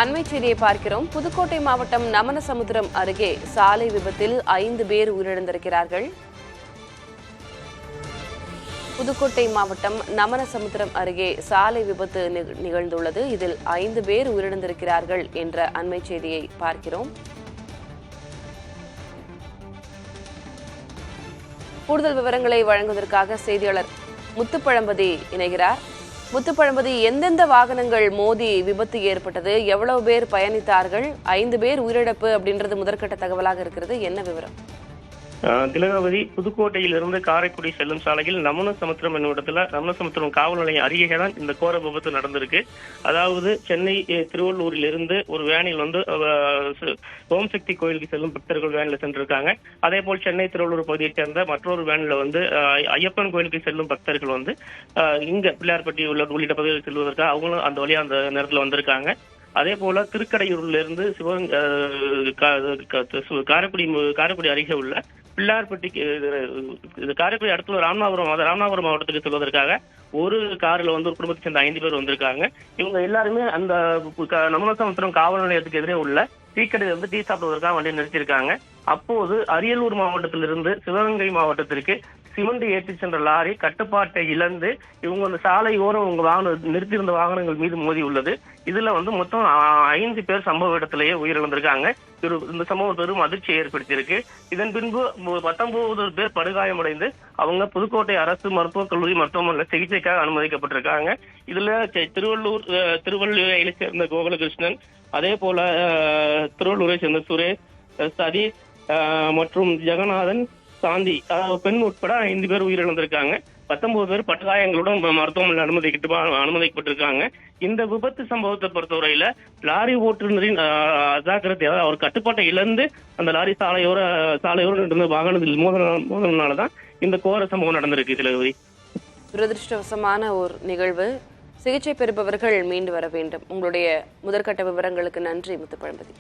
அண்மை செய்தியை பார்க்கிறோம். புதுக்கோட்டை மாவட்டம் நமனசமுத்திரம் அருகே சாலை விபத்தில் 5 பேர் உயிரிழந்திருக்கிறார்கள். புதுக்கோட்டை மாவட்டம் நமனசமுத்திரம் அருகே சாலை விபத்து நிகழ்ந்துள்ளது. இதில் 5 பேர் உயிரிழந்திருக்கிறார்கள் என்ற அண்மை செய்தியை பார்க்கிறோம். கூடுதல் விவரங்களை வழங்குவதற்காக செய்தியாளர் முத்துப்பழம்பதி இணைகிறார். முத்துப்பழம்பதி, எந்தெந்த வாகனங்கள் மோதி விபத்து ஏற்பட்டது, எவ்வளவு பேர் பயணித்தார்கள், 5 பேர் உயிரிழப்பு அப்படின்றது முதற்கட்ட தகவலாக இருக்கிறது, என்ன விவரம்? திலகாவதி, புதுக்கோட்டையிலிருந்து காரைக்குடி செல்லும் சாலையில் நமனசமுத்திரம் என்னும் இடத்துல நமனசமுத்திரம் காவல் நிலையம் அருகே தான் இந்த கோர விபத்து நடந்திருக்கு. அதாவது சென்னை திருவள்ளூரிலிருந்து ஒரு வேனில் வந்து ஓம் சக்தி கோயிலுக்கு செல்லும் பக்தர்கள் வேனில் சென்றிருக்காங்க. அதே போல் சென்னை திருவள்ளூர் பகுதியைச் சேர்ந்த மற்றொரு வேனில் வந்து ஐயப்பன் கோயிலுக்கு செல்லும் பக்தர்கள் வந்து இங்க பிள்ளையார்பட்டி உள்ளிட்ட பகுதியில் செல்வதற்காக அவங்களும் அந்த வழியா அந்த நேரத்தில் வந்திருக்காங்க. அதே போல திருக்கடையூர்ல இருந்து காரைக்குடி அருகே உள்ள பிள்ளையார்பட்டி காரைக்குடி அடுத்துள்ள ராமநாதபுரம் மாவட்டத்துக்கு செல்வதற்காக ஒரு காரில் வந்து ஒரு குடும்பத்தை சேர்ந்த 5 பேர் வந்திருக்காங்க. இவங்க எல்லாருமே அந்த நமனசமுத்திரம் காவல் நிலையத்துக்கு எதிரே உள்ள டீக்கடையில் வந்து டீ சாப்பிடுவதற்காக வண்டியை நிறுத்தியிருக்காங்க. அப்போது அரியலூர் மாவட்டத்திலிருந்து சிவகங்கை மாவட்டத்திற்கு சிமெண்ட் ஏற்றி சென்ற லாரி கட்டுப்பாட்டை இழந்து இவங்க அந்த சாலையோரம் நிறுத்தியிருந்த வாகனங்கள் மீது மோதி உள்ளது. இதுல வந்து மொத்தம் 5 பேர் சம்பவ இடத்திலேயே உயிரிழந்திருக்காங்க. இந்த சம்பவம் பெரும் அதிர்ச்சியை ஏற்படுத்தியிருக்கு. இதன் பின்பு 19 பேர் படுகாயமடைந்து அவங்க புதுக்கோட்டை அரசு மருத்துவக் கல்லூரி மருத்துவமனையில் சிகிச்சைக்காக அனுமதிக்கப்பட்டிருக்காங்க. இதுல திருவள்ளூரை சேர்ந்த கோகுலகிருஷ்ணன், அதே போல திருவள்ளூரை சேர்ந்த சுரேஷ், சதீஷ் மற்றும் ஜெகநாதன், சாந்தி பெண் உட்பட 5 பேர் உயிரிழந்திருக்காங்க. 19 பேர் படுகாயங்களுடன் மருத்துவமனையில் அனுமதிக்கப்பட்டிருக்காங்க. இந்த விபத்து சம்பவத்தை பொறுத்தவரையில லாரி ஓட்டுநரின் அஜாக்கிரதை, அவர் கட்டுப்பாட்டை இழந்து அந்த லாரி சாலையோரம் இருந்த வாகனத்தில் மோதனாலதான் இந்த கோர சம்பவம் நடந்திருக்கு. திலகவதி, துரதிருஷ்டவசமான ஒரு நிகழ்வு. சிகிச்சை பெறுபவர்கள் மீண்டு வர வேண்டும். உங்களுடைய முதற்கட்ட விவரங்களுக்கு நன்றி முத்துப்பழம்பதி.